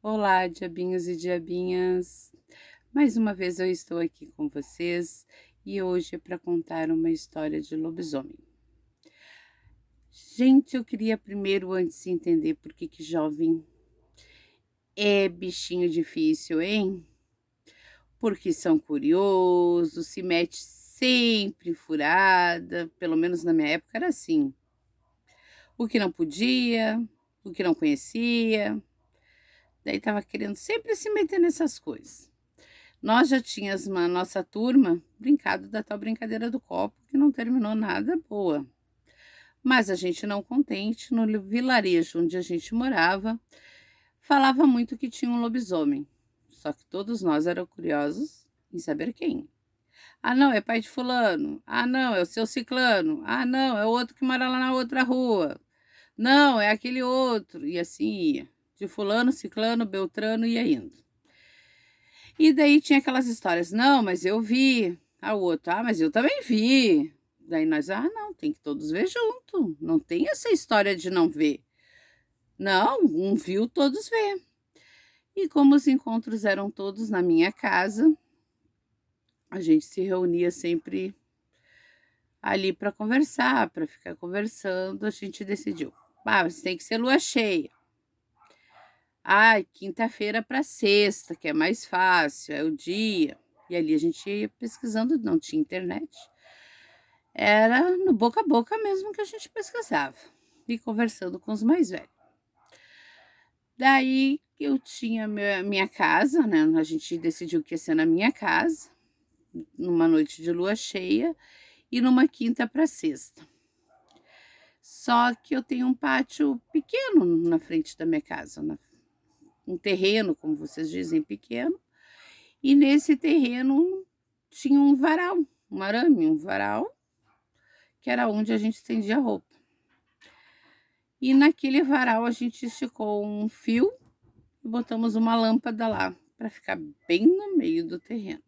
Olá, diabinhos e diabinhas. Mais uma vez eu estou aqui com vocês e hoje é para contar uma história de lobisomem. Gente, eu queria primeiro, antes de entender por que jovem é bichinho difícil, hein? Porque são curiosos, se mete sempre em furada, pelo menos na minha época era assim. O que não podia, o que não conhecia, daí tava querendo sempre se meter nessas coisas. Nós já tínhamos uma nossa turma brincado da tal brincadeira do copo, que não terminou nada boa. Mas a gente não contente, no vilarejo onde a gente morava, falava muito que tinha um lobisomem. Só que todos nós eram curiosos em saber quem. Ah, não, é pai de fulano. Ah, não, é o seu ciclano. Ah, não, é o outro que mora lá na outra rua. Não, é aquele outro. E assim ia. De fulano, ciclano, beltrano ia indo. E daí tinha aquelas histórias, não, mas eu vi. A outra, mas eu também vi. Daí nós, não, tem que todos ver junto. Não tem essa história de não ver. Não, um viu, todos vê. E como os encontros eram todos na minha casa, a gente se reunia sempre ali para conversar, para ficar conversando. A gente decidiu, mas tem que ser lua cheia. Ai, quinta-feira para sexta, que é mais fácil, é o dia. E ali a gente ia pesquisando, não tinha internet. Era no boca a boca mesmo que a gente pesquisava e conversando com os mais velhos. Daí eu tinha minha casa, né? A gente decidiu que ia ser na minha casa, numa noite de lua cheia e numa quinta para sexta. Só que eu tenho um pátio pequeno na frente da minha casa, um terreno, como vocês dizem, pequeno. E nesse terreno tinha um varal, um arame, um varal, que era onde a gente estendia a roupa. E naquele varal a gente esticou um fio e botamos uma lâmpada lá, para ficar bem no meio do terreno.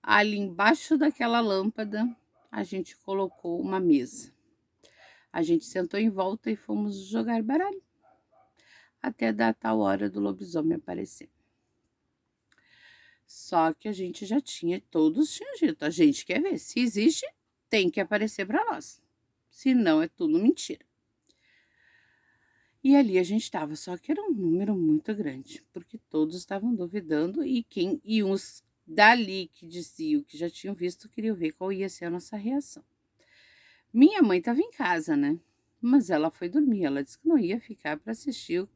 Ali embaixo daquela lâmpada, a gente colocou uma mesa. A gente sentou em volta e fomos jogar baralho, até dar a tal hora do lobisomem aparecer. Só que a gente já tinha, todos tinham dito, a gente quer ver, se existe, tem que aparecer para nós. Senão é tudo mentira. E ali a gente estava, só que era um número muito grande, porque todos estavam duvidando e uns dali que diziam que já tinham visto queriam ver qual ia ser a nossa reação. Minha mãe estava em casa, né? Mas ela foi dormir, ela disse que não ia ficar para assistir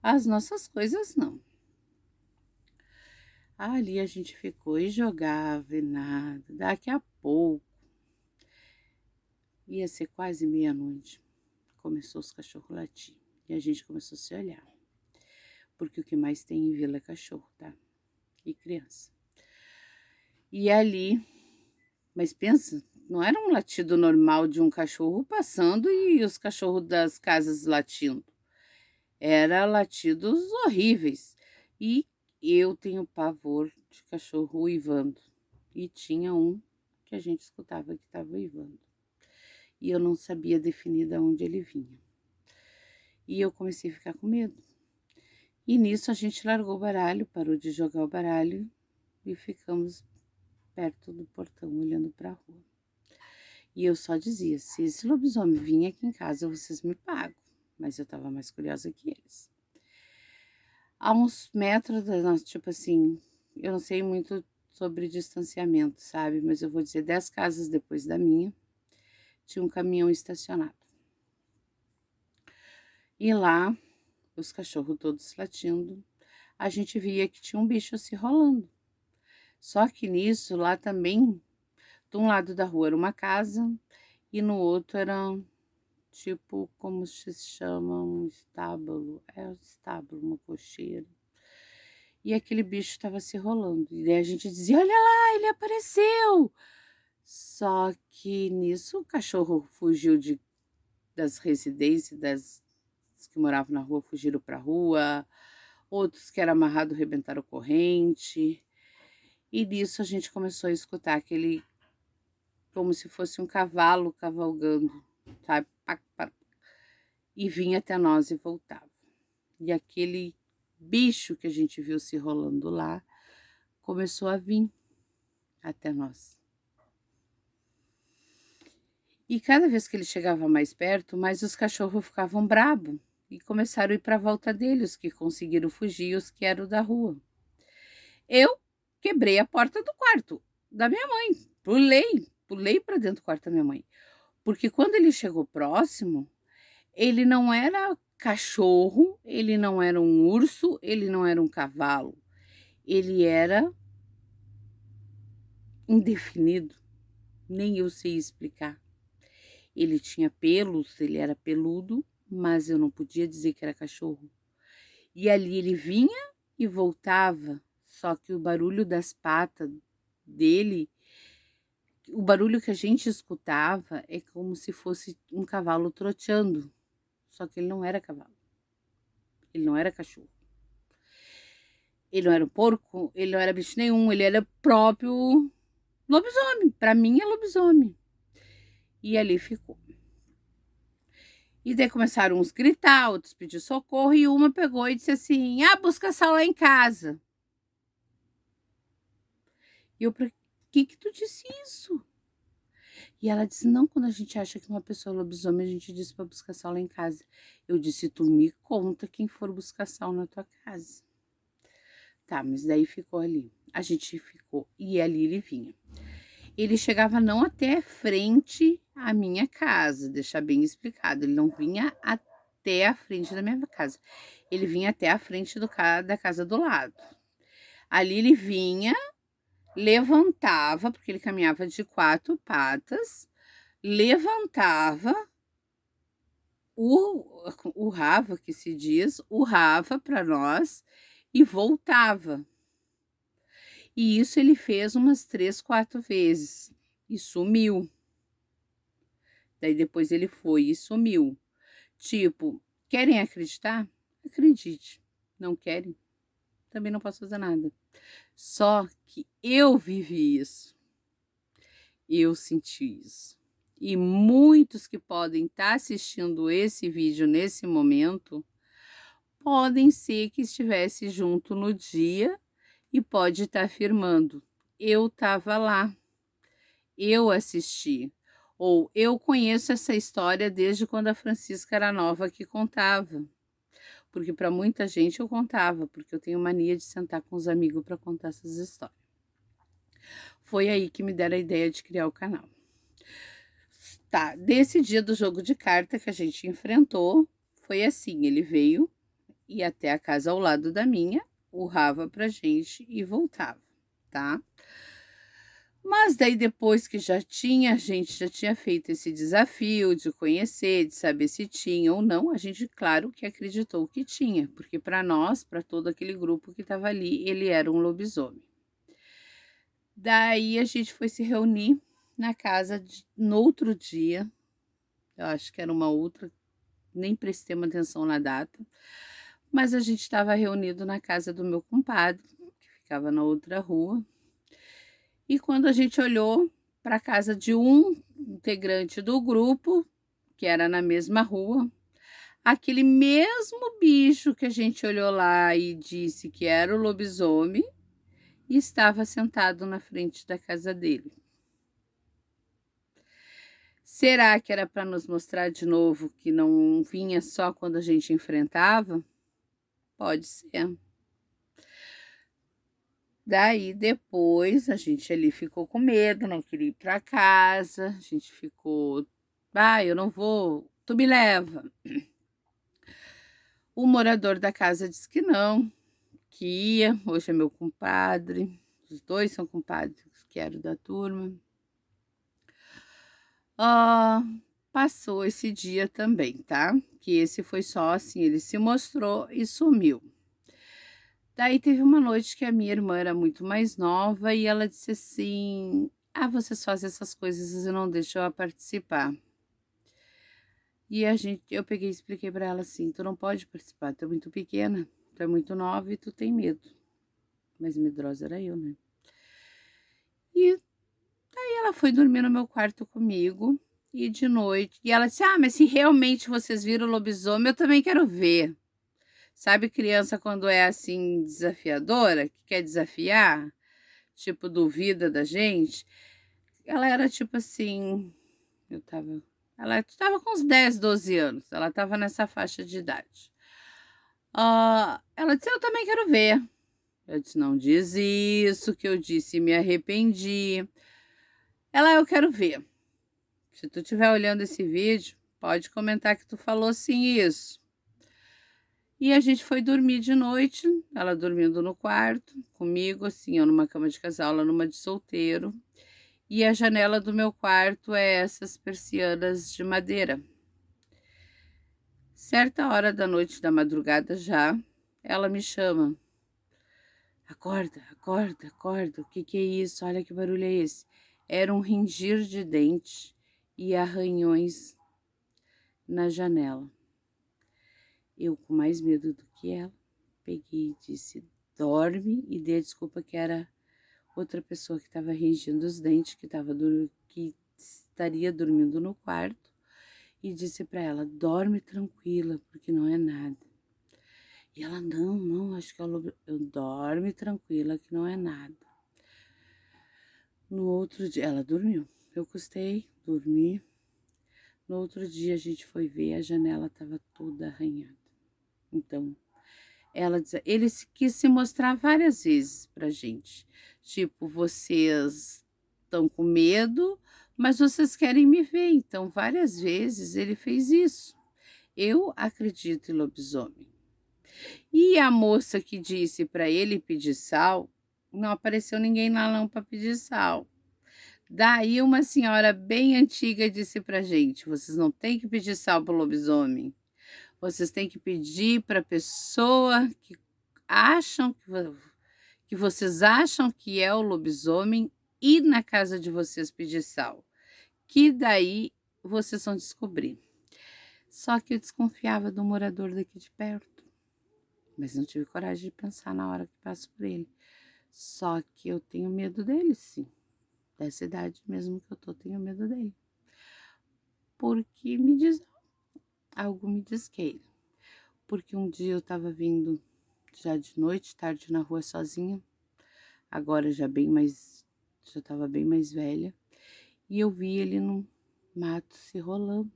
as nossas coisas, não. Ali a gente ficou e jogava e nada. Daqui a pouco, ia ser quase meia-noite, começou os cachorros latir. E a gente começou a se olhar. Porque o que mais tem em vila é cachorro, tá? E criança. E ali, mas pensa, não era um latido normal de um cachorro passando e os cachorros das casas latindo. Era latidos horríveis. E eu tenho pavor de cachorro uivando. E tinha um que a gente escutava que estava uivando. E eu não sabia definir de onde ele vinha. E eu comecei a ficar com medo. E nisso a gente largou o baralho, parou de jogar o baralho e ficamos perto do portão, olhando para a rua. E eu só dizia, se esse lobisomem vir aqui em casa, vocês me pagam. Mas eu estava mais curiosa que eles. A uns metros da nossa, tipo assim, eu não sei muito sobre distanciamento, sabe? Mas eu vou dizer, 10 casas depois da minha, tinha um caminhão estacionado. E lá, os cachorros todos latindo, a gente via que tinha um bicho se rolando. Só que nisso, lá também, de um lado da rua era uma casa e no outro era tipo, como se chama, um estábulo. É um estábulo, uma cocheira. E aquele bicho estava se rolando. E daí a gente dizia, olha lá, ele apareceu! Só que nisso o cachorro fugiu das residências, das que moravam na rua fugiram para a rua, outros que eram amarrados rebentaram corrente. E nisso a gente começou a escutar aquele, como se fosse um cavalo cavalgando, sabe? Pac, pac, e vinha até nós e voltava. E aquele bicho que a gente viu se rolando lá começou a vir até nós. E cada vez que ele chegava mais perto, mais os cachorros ficavam bravos e começaram a ir para a volta dele, os que conseguiram fugir, os que eram da rua. Eu quebrei a porta do quarto da minha mãe, pulei para dentro do quarto da minha mãe, porque quando ele chegou próximo, ele não era cachorro, ele não era um urso, ele não era um cavalo, ele era indefinido, nem eu sei explicar. Ele tinha pelos, ele era peludo, mas eu não podia dizer que era cachorro. E ali ele vinha e voltava, só que o barulho das patas dele, o barulho que a gente escutava é como se fosse um cavalo troteando, só que ele não era cavalo, ele não era cachorro. Ele não era um porco, ele não era bicho nenhum, ele era próprio lobisomem. Para mim é lobisomem. E ali ficou. E daí começaram uns gritar, outros pedir socorro, e uma pegou e disse assim: ah, busca sal lá em casa. E eu, pra que tu disse isso? E ela disse: não, quando a gente acha que uma pessoa é lobisomem, a gente diz para buscar sal lá em casa. Eu disse: tu me conta quem for buscar sal na tua casa. Tá, mas daí ficou ali. A gente ficou, e ali ele vinha. Ele chegava não até frente à minha casa, deixar bem explicado. Ele não vinha até a frente da minha casa. Ele vinha até a frente da casa do lado. Ali ele vinha, levantava, porque ele caminhava de 4 patas, levantava, urrava, que se diz, urrava para nós e voltava. E isso ele fez umas 3, 4 vezes e sumiu. Daí depois ele foi e sumiu. Tipo, querem acreditar? Acredite. Não querem? Também não posso fazer nada. Só que eu vivi isso. Eu senti isso. E muitos que podem estar assistindo esse vídeo nesse momento podem ser que estivesse junto no dia e pode estar afirmando: eu estava lá, eu assisti. Ou eu conheço essa história desde quando a Francisca era nova que contava. Porque para muita gente eu contava, porque eu tenho mania de sentar com os amigos para contar essas histórias. Foi aí que me deram a ideia de criar o canal. Tá, desse dia do jogo de carta que a gente enfrentou, foi assim, ele veio e até a casa ao lado da minha, urrava pra gente e voltava, tá? Mas daí depois que a gente já tinha feito esse desafio de conhecer, de saber se tinha ou não, a gente, claro, que acreditou que tinha, porque para nós, para todo aquele grupo que estava ali, ele era um lobisomem. Daí a gente foi se reunir na casa no outro dia, eu acho que era uma outra, nem prestei uma atenção na data, mas a gente estava reunido na casa do meu compadre, que ficava na outra rua. E quando a gente olhou para a casa de um integrante do grupo, que era na mesma rua, aquele mesmo bicho que a gente olhou lá e disse que era o lobisomem, estava sentado na frente da casa dele. Será que era para nos mostrar de novo que não vinha só quando a gente enfrentava? Pode ser. Daí depois a gente ali ficou com medo, não queria ir para casa, a gente ficou, eu não vou, tu me leva. O morador da casa disse que não, que ia, hoje é meu compadre, os dois são compadres que eram da turma. Passou esse dia também, tá? Que esse foi só assim, ele se mostrou e sumiu. Daí teve uma noite que a minha irmã era muito mais nova e ela disse assim: vocês fazem essas coisas e não deixam eu participar. E eu peguei e expliquei para ela assim: tu não pode participar, tu é muito pequena, tu é muito nova e tu tem medo. Mas medrosa era eu, né? E daí ela foi dormir no meu quarto comigo e de noite. E ela disse: mas se realmente vocês viram o lobisomem, eu também quero ver. Sabe criança quando é, assim, desafiadora, que quer desafiar? Tipo, duvida da gente? Ela era tipo assim, eu estava ela estava com uns 10, 12 anos, ela estava nessa faixa de idade. Ela disse: "Eu também quero ver". Eu disse: "Não diz isso, que eu disse me arrependi". Ela: "Eu quero ver. Se tu estiver olhando esse vídeo, pode comentar que tu falou sim isso". E a gente foi dormir de noite, ela dormindo no quarto, comigo, assim, eu numa cama de casal, ela numa de solteiro. E a janela do meu quarto é essas persianas de madeira. Certa hora da noite, da madrugada já, ela me chama: "Acorda, acorda, acorda, o que que é isso? Olha que barulho é esse". Era um ringir de dente e arranhões na janela. Eu, com mais medo do que ela, peguei e disse: "Dorme", e dei a desculpa que era outra pessoa que estava rangindo os dentes, que estaria dormindo no quarto, e disse para ela: "Dorme tranquila, porque não é nada". E ela: "Não, não, acho que é o lobo". Eu: "Dorme tranquila, que não é nada". No outro dia ela dormiu, eu custei dormir. No outro dia a gente foi ver, a janela estava toda arranhada. Então, ele quis se mostrar várias vezes pra gente, tipo: "Vocês estão com medo, mas vocês querem me ver", então várias vezes ele fez isso. Eu acredito em lobisomem. E a moça que disse para ele pedir sal, não apareceu ninguém lá não para pedir sal. Daí uma senhora bem antiga disse pra gente: "Vocês não têm que pedir sal para o lobisomem, vocês têm que pedir pra pessoa que acham que vocês acham que é o lobisomem, ir na casa de vocês pedir sal, que daí vocês vão descobrir". Só que eu desconfiava do morador daqui de perto, mas não tive coragem de pensar na hora que passo por ele. Só que eu tenho medo dele, sim. Dessa idade mesmo que eu tô, tenho medo dele. Porque algo me diz que é ele. Porque um dia eu estava vindo já de noite, tarde na rua sozinha, agora já estava bem mais velha, e eu vi ele no mato se rolando,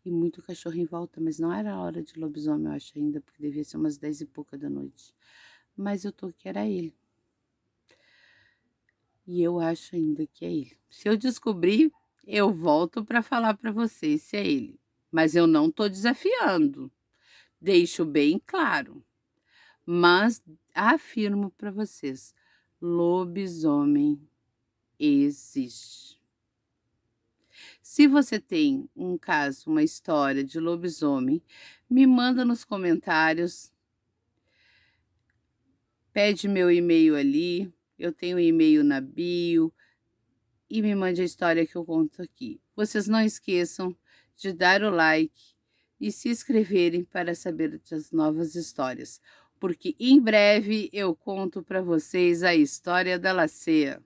e muito cachorro em volta, mas não era hora de lobisomem, eu acho ainda, porque devia ser umas 10 e pouca da noite. Mas eu tô que era ele. E eu acho ainda que é ele. Se eu descobrir, eu volto para falar para vocês se é ele. Mas eu não tô desafiando. Deixo bem claro. Mas afirmo para vocês: lobisomem existe. Se você tem um caso, uma história de lobisomem, me manda nos comentários, pede meu e-mail ali, eu tenho e-mail na bio, e me mande a história que eu conto aqui. Vocês não esqueçam de dar o like e se inscreverem para saber das novas histórias, porque em breve eu conto para vocês a história da Lacea.